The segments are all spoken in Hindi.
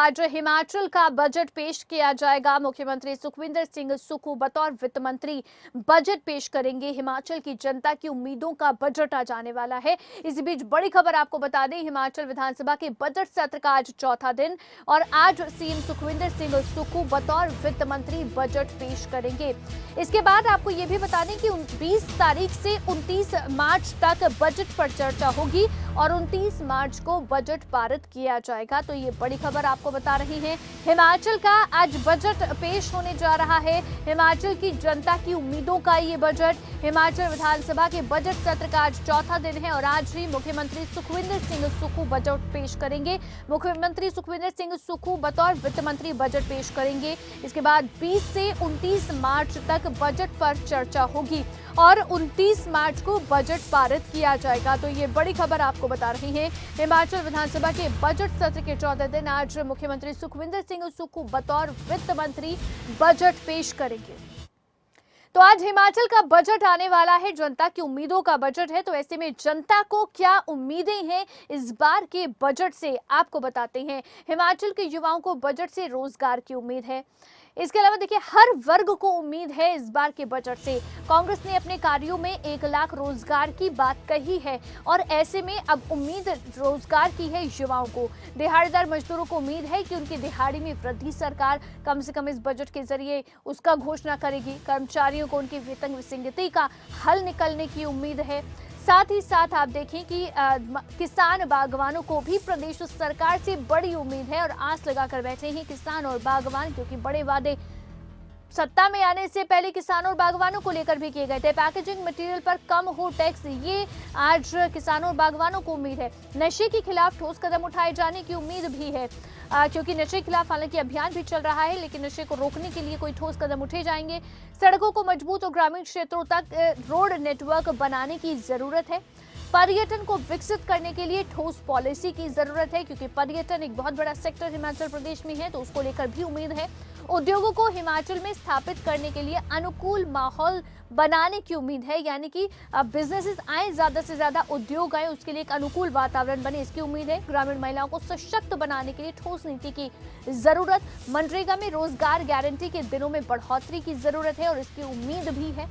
आज हिमाचल का बजट पेश किया जाएगा। मुख्यमंत्री सुखविंदर सिंह सुक्खू बतौर वित्त मंत्री बजट पेश करेंगे। हिमाचल की जनता की उम्मीदों का बजट आ जाने वाला है। इसी बीच बड़ी खबर आपको बता दें, हिमाचल विधानसभा के बजट सत्र का आज चौथा दिन और आज सीएम सुखविंदर सिंह सुक्खू बतौर वित्त मंत्री बजट पेश करेंगे। इसके बाद आपको यह भी बता दें कि 20 तारीख से 29 मार्च तक बजट पर चर्चा होगी और 29 मार्च को बजट पारित किया जाएगा। तो ये बड़ी खबर आपको बता रही है। हिमाचल का आज बजट पेश होने जा रहा है। हिमाचल की जनता की उम्मीदों का ये बजट, हिमाचल विधानसभा के बजट सत्र का आज चौथा दिन है और आज ही मुख्यमंत्री सुखविंदर सिंह सुक्खू बजट पेश करेंगे। मुख्यमंत्री सुखविंदर सिंह सुक्खू बतौर वित्त मंत्री बजट पेश करेंगे। इसके बाद 20 से 29 मार्च तक बजट पर चर्चा होगी और 29 मार्च को बजट पारित किया जाएगा। तो ये बड़ी खबर आपको बता रही है। हिमाचल विधानसभा के बजट सत्र के चौथे दिन आज मुख्यमंत्री सुखविंदर सिंह सुक्खू बतौर वित्त मंत्री बजट पेश करेंगे। तो आज हिमाचल का बजट आने वाला है, जनता की उम्मीदों का बजट है। तो ऐसे में जनता को क्या उम्मीदें हैं इस बार के बजट से, आपको बताते हैं। हिमाचल के युवाओं को बजट से रोजगार की उम्मीद है। इसके अलावा देखिए, हर वर्ग को उम्मीद है इस बार के बजट से। कांग्रेस ने अपने कार्यों में 1 लाख रोजगार की बात कही है और ऐसे में अब उम्मीद रोजगार की है युवाओं को। दिहाड़ीदार मजदूरों को उम्मीद है कि उनकी दिहाड़ी में वृद्धि सरकार कम से कम इस बजट के जरिए उसका घोषणा करेगी। कर्मचारियों को उनकी वेतन विसंगति का हल निकलने की उम्मीद है। साथ ही साथ आप देखें कि किसान बागवानों को भी प्रदेश सरकार से बड़ी उम्मीद है और आस लगाकर बैठे हैं किसान और बागवान, क्योंकि बड़े वादे सत्ता में आने से पहले किसानों और बागवानों को लेकर भी किए गए थे। पैकेजिंग मटेरियल पर कम हो टैक्स, ये आज किसानों और बागवानों को उम्मीद है। नशे के खिलाफ ठोस कदम उठाए जाने की उम्मीद भी है, क्योंकि नशे के खिलाफ हालांकि अभियान भी चल रहा है, लेकिन नशे को रोकने के लिए कोई ठोस कदम उठे जाएंगे। सड़कों को मजबूत और ग्रामीण क्षेत्रों तक रोड नेटवर्क बनाने की जरूरत है। पर्यटन को विकसित करने के लिए ठोस पॉलिसी की जरूरत है, क्योंकि पर्यटन एक बहुत बड़ा सेक्टर हिमाचल प्रदेश में है, तो उसको लेकर भी उम्मीद है। उद्योगों को हिमाचल में स्थापित करने के लिए अनुकूल माहौल बनाने की उम्मीद है, यानी कि बिजनेसेस आए, ज्यादा से ज्यादा उद्योग आए, उसके लिए एक अनुकूल वातावरण बने, इसकी उम्मीद है। ग्रामीण महिलाओं को सशक्त बनाने के लिए ठोस नीति की जरूरत। मनरेगा में रोजगार गारंटी के दिनों में बढ़ोतरी की जरूरत है और इसकी उम्मीद भी है।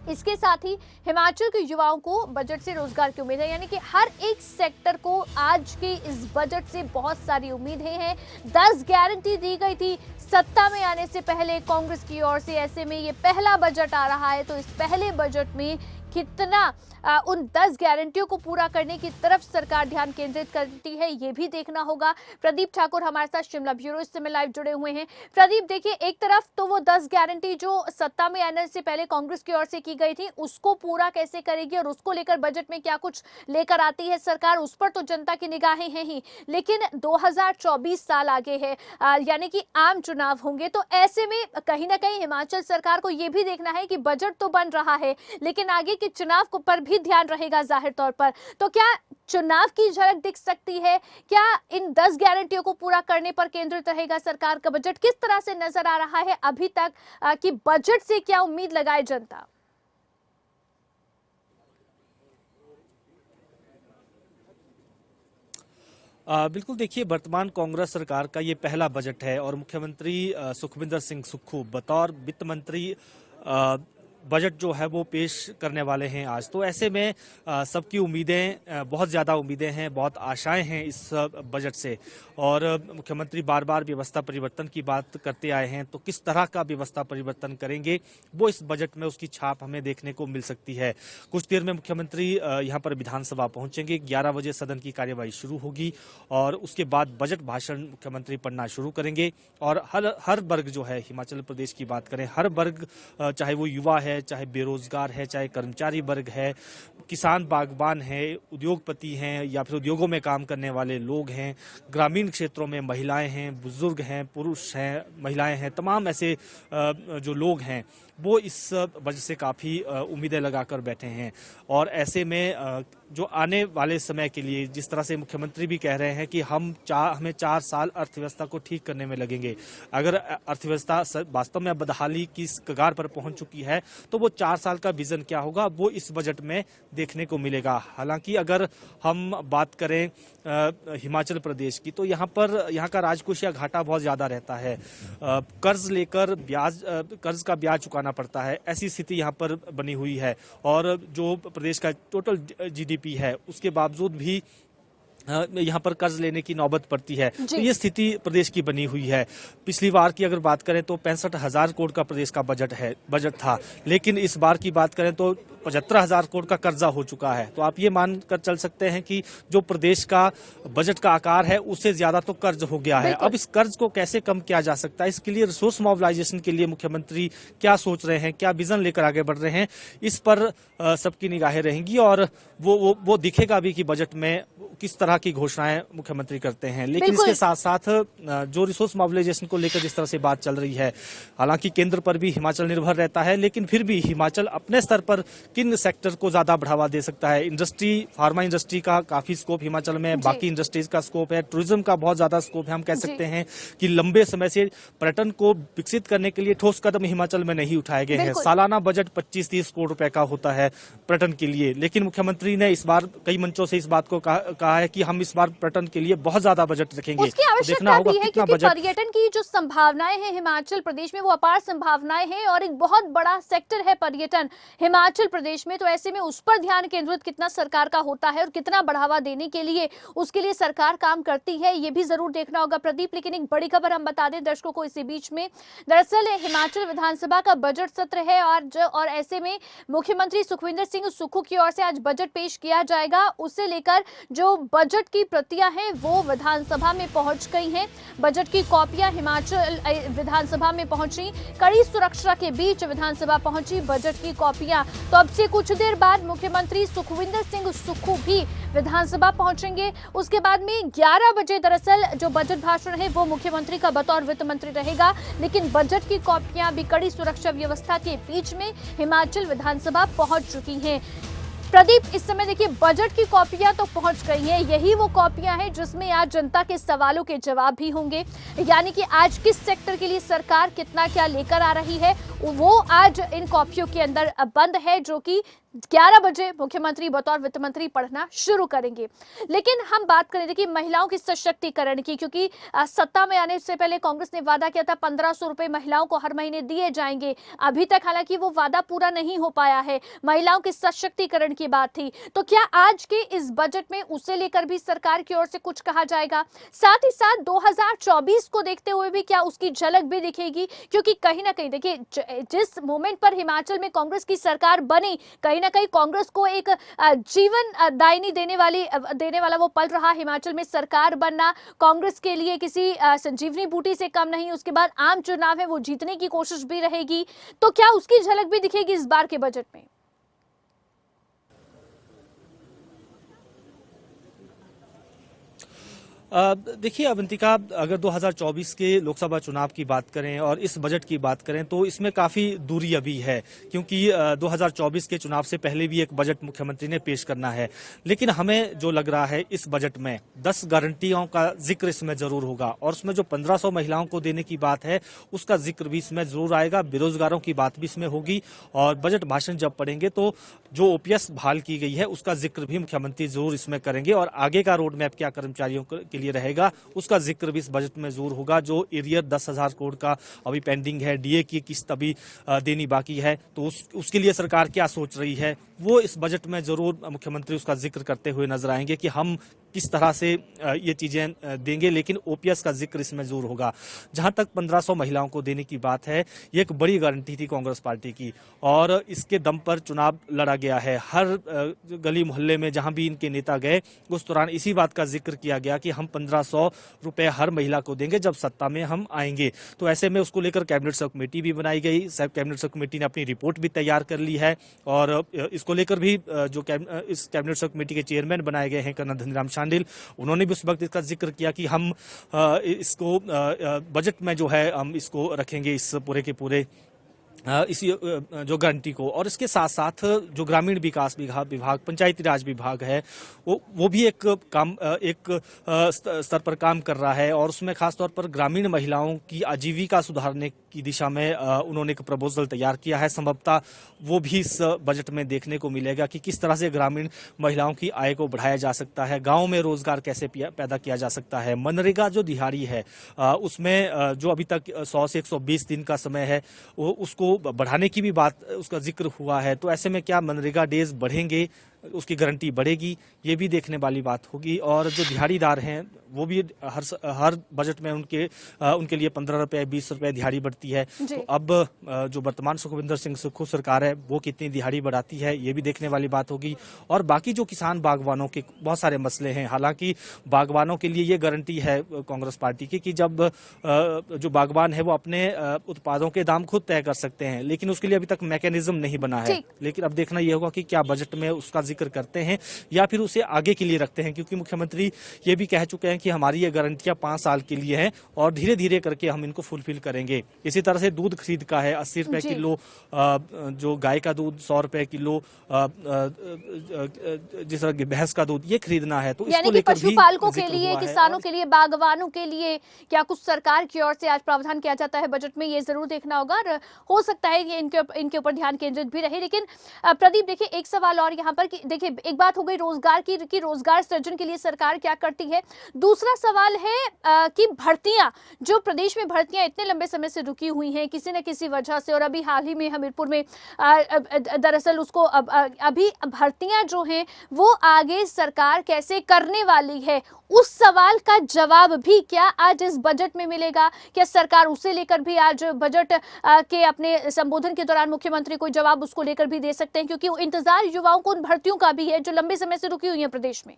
इसके साथ ही हिमाचल के युवाओं को बजट से रोजगार की उम्मीद है, यानी कि हर एक सेक्टर को आज के इस बजट से बहुत सारी उम्मीदें हैं। 10 गारंटी दी गई थी सत्ता में आने से पहले कांग्रेस की ओर से, ऐसे में ये पहला बजट आ रहा है, तो इस पहले बजट में कितना उन 10 गारंटियों को पूरा करने की तरफ सरकार ध्यान केंद्रित करती है, ये भी देखना होगा। प्रदीप ठाकुर हमारे साथ शिमला ब्यूरो इस समय लाइव जुड़े हुए हैं। प्रदीप, देखिए, एक तरफ तो वो 10 गारंटी जो सत्ता में आने से पहले कांग्रेस की ओर से की गई थी, उसको पूरा कैसे करेगी और उसको लेकर बजट में क्या कुछ लेकर आती है सरकार, उस पर तो जनता की निगाहें हैं ही। लेकिन 2024 साल आगे है, यानी कि आम चुनाव होंगे, तो ऐसे में कहीं ना कहीं हिमाचल सरकार को यह भी देखना है कि बजट तो बन रहा है, लेकिन आगे के चुनाव को पर भी ध्यान रहेगा जाहिर तौर पर। तो क्या चुनाव की झलक दिख सकती है? क्या इन 10 गारंटियों को पूरा करने पर केंद्रित रहेगा सरकार का बजट? किस तरह से नजर आ रहा है अभी तक कि बजट से क्या उम्मीद लगाए जनता? बिल्कुल, देखिए, वर्तमान कांग्रेस सरकार का ये पहला बजट है और मुख्यमंत्री सुखविंदर सिंह सुक्खू बतौर वित्त मंत्री बजट जो है वो पेश करने वाले हैं आज। तो ऐसे में सबकी उम्मीदें, बहुत ज़्यादा उम्मीदें हैं, बहुत आशाएं हैं इस बजट से। और मुख्यमंत्री बार बार व्यवस्था परिवर्तन की बात करते आए हैं, तो किस तरह का व्यवस्था परिवर्तन करेंगे वो इस बजट में उसकी छाप हमें देखने को मिल सकती है। कुछ देर में मुख्यमंत्री यहाँ पर विधानसभा पहुँचेंगे, 11 बजे सदन की कार्यवाही शुरू होगी और उसके बाद बजट भाषण मुख्यमंत्री पढ़ना शुरू करेंगे। और हर वर्ग जो है, हिमाचल प्रदेश की बात करें, हर वर्ग, चाहे वो युवा है, चाहे बेरोजगार है, चाहे कर्मचारी वर्ग है, किसान बागवान है, उद्योगपति हैं या फिर उद्योगों में काम करने वाले लोग हैं, ग्रामीण क्षेत्रों में महिलाएं हैं, बुजुर्ग हैं, पुरुष हैं, महिलाएं हैं, तमाम ऐसे जो लोग हैं वो इस वजह से काफ़ी उम्मीदें लगाकर बैठे हैं। और ऐसे में जो आने वाले समय के लिए, जिस तरह से मुख्यमंत्री भी कह रहे हैं कि हमें 4 साल अर्थव्यवस्था को ठीक करने में लगेंगे। अगर अर्थव्यवस्था वास्तव में बदहाली की कगार पर पहुंच चुकी है तो वो 4 साल का विजन क्या होगा वो इस बजट में देखने को मिलेगा। हालांकि अगर हम बात करें हिमाचल प्रदेश की, तो यहाँ का राजकोषीय घाटा बहुत ज्यादा रहता है। कर्ज लेकर कर्ज का ब्याज चुकाना पड़ता है, ऐसी स्थिति यहाँ पर बनी हुई है। और जो प्रदेश का टोटल जीडीपी है उसके बावजूद भी यहाँ पर कर्ज लेने की नौबत पड़ती है। तो ये स्थिति प्रदेश की बनी हुई है। पिछली बार की अगर बात करें तो 65,000 करोड़ का प्रदेश का बजट था, लेकिन इस बार की बात करें तो 75,000 करोड़ का कर्जा हो चुका है। तो आप ये मानकर चल सकते हैं कि जो प्रदेश का बजट का आकार है उससे ज्यादा तो कर्ज हो गया है। अब इस कर्ज को कैसे कम किया जा सकता है, इसके लिए रिसोर्स मोबिलाइजेशन के लिए मुख्यमंत्री क्या सोच रहे हैं, क्या विजन लेकर आगे बढ़ रहे हैं, इस पर सबकी निगाहें रहेंगी और वो दिखेगा भी कि बजट में किस तरह की घोषणाएं मुख्यमंत्री करते हैं। लेकिन इसके साथ साथ जो रिसोर्स मोबिलाइजेशन को लेकर जिस तरह से बात चल रही है, हालांकि केंद्र पर भी हिमाचल निर्भर रहता है, लेकिन फिर भी हिमाचल अपने स्तर पर किन सेक्टर को ज्यादा बढ़ावा दे सकता है। फार्मा इंडस्ट्री का काफी स्कोप हिमाचल में, बाकी इंडस्ट्रीज का स्कोप है, टूरिज्म का बहुत ज्यादा स्कोप है। हम कह सकते हैं कि लंबे समय से पर्यटन को विकसित करने के लिए ठोस कदम हिमाचल में नहीं उठाए गए हैं। सालाना बजट 25-30 करोड़ रुपए का होता है पर्यटन के लिए, लेकिन मुख्यमंत्री ने इस बार कई मंचों से इस बात को कहा है कि हम इस बार पर्यटन के लिए बहुत ज्यादा बजट रखेंगे। उसकी आवश्यकता भी है क्योंकि पर्यटन की जो संभावनाएं हैं हिमाचल प्रदेश में वो अपार संभावनाएं हैं और एक बहुत बड़ा सेक्टर है पर्यटन हिमाचल प्रदेश में। तो ऐसे में उस पर ध्यान केंद्रित कितना सरकार का होता है और कितना बढ़ावा देने के लिए उसके लिए सरकार काम करती है, ये भी जरूर देखना होगा प्रदीप। लेकिन एक बड़ी खबर हम बता दें दर्शकों को इसी बीच में, दरअसल हिमाचल विधानसभा का बजट सत्र है और ऐसे में मुख्यमंत्री सुखविंदर सिंह सुक्खू की ओर से आज बजट पेश किया जाएगा। उसे लेकर जो बजट की प्रतियां हैं वो विधानसभा में पहुंच गई हैं। बजट की कॉपियां हिमाचल विधानसभा में पहुंची, कड़ी सुरक्षा के बीच विधानसभा पहुंची बजट की कॉपियां। तो अब से कुछ देर बाद मुख्यमंत्री सुखविंदर सिंह सुक्खू भी विधानसभा पहुंचेंगे। उसके बाद में 11 बजे दरअसल जो बजट भाषण है वो मुख्यमंत्री का बतौर वित्त मंत्री रहेगा, लेकिन बजट की कॉपियां भी कड़ी सुरक्षा व्यवस्था के बीच में हिमाचल विधानसभा पहुंच चुकी हैं। प्रदीप, इस समय देखिए बजट की कॉपियां तो पहुंच गई हैं, यही वो कॉपियां हैं जिसमें आज जनता के सवालों के जवाब भी होंगे। यानी कि आज किस सेक्टर के लिए सरकार कितना क्या लेकर आ रही है वो आज इन कॉपियों के अंदर बंद है, जो कि 11 बजे मुख्यमंत्री बतौर वित्त मंत्री पढ़ना शुरू करेंगे। लेकिन हम बात करें देखिए महिलाओं के सशक्तिकरण की, क्योंकि सत्ता में आने से पहले कांग्रेस ने वादा किया था 1500 रुपए महिलाओं को हर महीने दिए जाएंगे। अभी तक हालांकि वो वादा पूरा नहीं हो पाया है, महिलाओं के सशक्तिकरण की बात थी। तो क्या आज के इस बजट में उसे लेकर भी सरकार की ओर से कुछ कहा जाएगा? साथ ही साथ 2024 को देखते हुए भी क्या उसकी झलक भी दिखेगी? क्योंकि कहीं ना कहीं देखिए जिस मोमेंट पर हिमाचल में कांग्रेस की सरकार बनी, कहीं ना कहीं कांग्रेस को एक जीवन दायिनी देने वाला वो पल रहा हिमाचल में सरकार बनना। कांग्रेस के लिए किसी संजीवनी बूटी से कम नहीं। उसके बाद आम चुनाव है वो जीतने की कोशिश भी रहेगी। तो क्या उसकी झलक भी दिखेगी इस बार के बजट में? देखिए अवंतिका, अगर 2024 के लोकसभा चुनाव की बात करें और इस बजट की बात करें तो इसमें काफ़ी दूरी अभी है, क्योंकि 2024 के चुनाव से पहले भी एक बजट मुख्यमंत्री ने पेश करना है। लेकिन हमें जो लग रहा है इस बजट में 10 गारंटियों का जिक्र इसमें ज़रूर होगा और उसमें जो 1500 महिलाओं को देने की बात है उसका जिक्र भी इसमें ज़रूर आएगा। बेरोजगारों की बात भी इसमें होगी और बजट भाषण जब पढ़ेंगे तो जो ओपीएस बहाल की गई है उसका जिक्र भी मुख्यमंत्री जरूर इसमें करेंगे और आगे का रोड मैप क्या कर्मचारियों के लिए रहेगा उसका जिक्र भी इस बजट में जरूर होगा। जो एरियर 10,000 करोड़ का अभी पेंडिंग है, डीए की किस्त अभी देनी बाकी है, तो उसके लिए सरकार क्या सोच रही है वो इस बजट में जरूर मुख्यमंत्री उसका जिक्र करते हुए नजर आएंगे कि हम किस तरह से ये चीजें देंगे। लेकिन ओपीएस का जिक्र इसमें जरूर होगा। जहां तक 1500 महिलाओं को देने की बात है, ये एक बड़ी गारंटी थी कांग्रेस पार्टी की और इसके दम पर चुनाव लड़ा गया है। हर गली मोहल्ले में जहां भी इनके नेता गए उस दौरान इसी बात का जिक्र किया गया कि हम 1500 रुपए हर महिला को देंगे जब सत्ता में हम आएंगे। तो ऐसे में उसको लेकर कैबिनेट सब कमेटी भी बनाई गई। कैबिनेट सब कमेटी ने अपनी रिपोर्ट भी तैयार कर ली है और इसको लेकर भी जो इस कैबिनेट सब कमेटी के चेयरमैन बनाए गए हैं कर्नल धनीराम शांडिल, उन्होंने भी उस वक्त इसका जिक्र किया कि हम इसको बजट में जो है हम इसको रखेंगे इस पूरे के पूरे इसी जो गारंटी को, और इसके साथ साथ जो ग्रामीण विकास विभाग पंचायती राज विभाग है वो भी एक स्तर पर काम कर रहा है, और उसमें खास तौर पर ग्रामीण महिलाओं की आजीविका सुधारने की दिशा में उन्होंने एक प्रपोजल तैयार किया है। संभवतः वो भी इस बजट में देखने को मिलेगा कि किस तरह से ग्रामीण महिलाओं की आय को बढ़ाया जा सकता है, गाँव में रोजगार कैसे पैदा किया जा सकता है। मनरेगा जो दिहाड़ी है उसमें जो अभी तक 100 से 120 दिन का समय है वो उसको बढ़ाने की भी बात, उसका जिक्र हुआ है। तो ऐसे में क्या मनरेगा डेज बढ़ेंगे, उसकी गारंटी बढ़ेगी, ये भी देखने वाली बात होगी। और जो दिहाड़ीदार हैं वो भी हर बजट में उनके लिए 15 रुपये 20 रुपये दिहाड़ी बढ़ती है। तो अब जो वर्तमान सुखविंदर सिंह सुक्खू सरकार है वो कितनी दिहाड़ी बढ़ाती है, ये भी देखने वाली बात होगी। और बाकी जो किसान बागवानों के बहुत सारे मसले हैं, हालांकि बागवानों के लिए ये गारंटी है कांग्रेस पार्टी की कि जब जो बागवान है वो अपने उत्पादों के दाम खुद तय कर सकते हैं, लेकिन उसके लिए अभी तक मैकेनिज्म नहीं बना है। लेकिन अब देखना यह होगा कि क्या बजट में उसका जिक्र करते हैं या फिर उसे आगे के लिए रखते हैं, क्योंकि मुख्यमंत्री ये भी कह चुके हैं कि हमारी ये गारंटियां 5 साल के लिए हैं और धीरे धीरे करके हम इनको फुलफिल करेंगे। इसी तरह से दूध खरीद का है 80 रुपए किलो, जो गाय का दूध 100 रुपए किलो, जिस तरह भैंस का दूध ये खरीदना है। तो इसको लेकर भी पशुपालकों के लिए, किसानों के लिए, बागवानों के लिए क्या कुछ सरकार की ओर से आज प्रावधान किया जाता है बजट में, ये जरूर देखना होगा। और हो सकता है कि इनके ऊपर ध्यान केंद्रित भी रहे। लेकिन प्रदीप देखिए, एक सवाल और यहाँ पर कि देखिए, एक बात हो गई रोजगार की कि रोजगार सृजन के लिए सरकार क्या करती है। दूसरा सवाल है कि भर्तियां, जो प्रदेश में भर्तियां इतने लंबे समय से रुकी हुई हैं किसी न किसी वजह से, और अभी हाल ही में हमीरपुर में दरअसल उसको अभी भर्तियां जो हैं वो आगे सरकार कैसे करने वाली है, उस सवाल का जवाब भी क्या आज इस बजट में मिलेगा? क्या सरकार उसे लेकर भी आज बजट के अपने संबोधन के दौरान मुख्यमंत्री कोई जवाब उसको लेकर भी दे सकते हैं, क्योंकि इंतजार युवाओं को उन भर्तियों का भी है जो लंबे समय से रुकी हुई है प्रदेश में।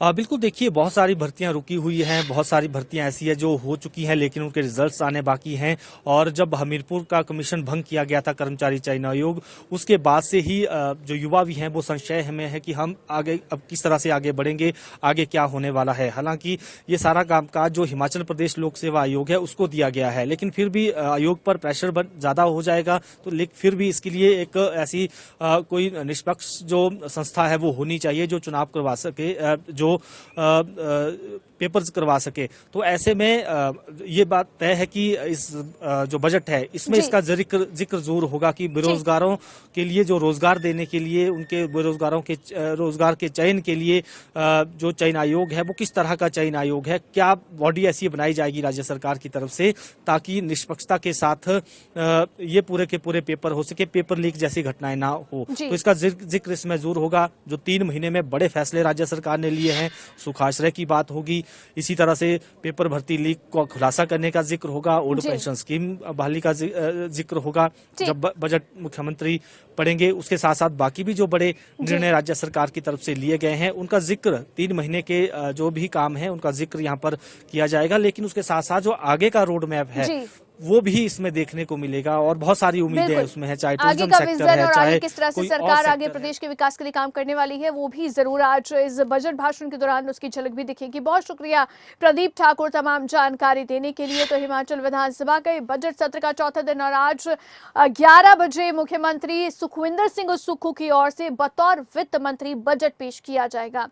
बिल्कुल देखिए, बहुत सारी भर्तियां रुकी हुई हैं, बहुत सारी भर्तियां ऐसी है जो हो चुकी हैं लेकिन उनके रिजल्ट्स आने बाकी हैं। और जब हमीरपुर का कमीशन भंग किया गया था कर्मचारी चयन आयोग, उसके बाद से ही जो युवा भी हैं वो संशय में है कि हम आगे अब किस तरह से आगे बढ़ेंगे, आगे क्या होने वाला है। हालांकि ये सारा कामकाज जो हिमाचल प्रदेश लोक सेवा आयोग है उसको दिया गया है, लेकिन फिर भी आयोग पर प्रेशर ज़्यादा हो जाएगा। तो फिर भी इसके लिए एक ऐसी कोई निष्पक्ष जो संस्था है वो होनी चाहिए जो चुनाव करवा सके, जो पेपर्स करवा सके। तो ऐसे में ये बात तय है कि इस जो बजट है इसमें इसका जिक्र जरूर होगा कि बेरोजगारों के लिए जो रोजगार देने के लिए, उनके बेरोजगारों के रोजगार के चयन के लिए जो चयन आयोग है वो किस तरह का चयन आयोग है, क्या बॉडी ऐसी बनाई जाएगी राज्य सरकार की तरफ से ताकि निष्पक्षता के साथ ये पूरे के पूरे पेपर हो सके, पेपर लीक जैसी घटनाएं ना हो। तो इसका जिक्र इसमें जरूर होगा। जो 3 महीने में बड़े फैसले राज्य सरकार ने लिए हैं, सुखाश्रय की बात होगी, इसी तरह से पेपर भर्ती लीक को खुलासा करने का जिक्र होगा, ओल्ड पेंशन स्कीम बहाली का जिक्र होगा जब बजट मुख्यमंत्री पढ़ेंगे। उसके साथ साथ बाकी भी जो बड़े निर्णय राज्य सरकार की तरफ से लिए गए हैं उनका जिक्र, 3 महीने के जो भी काम है उनका जिक्र यहाँ पर किया जाएगा। लेकिन उसके साथ साथ जो आगे का रोड मैप है वो भी इसमें देखने को मिलेगा और बहुत सारी उम्मीदें उसमें है, चाहे टूरिज्म सेक्टर है, चाहे किस तरह से सरकार आगे प्रदेश के विकास के लिए काम करने वाली है, वो भी जरूर आज इस बजट भाषण के दौरान उसकी झलक भी दिखेगी। बहुत शुक्रिया प्रदीप ठाकुर तमाम जानकारी देने के लिए। तो हिमाचल विधानसभा के बजट सत्र का चौथा दिन और आज 11 बजे मुख्यमंत्री सुखविंदर सिंह सुक्खू की ओर से बतौर वित्त मंत्री बजट पेश किया जाएगा।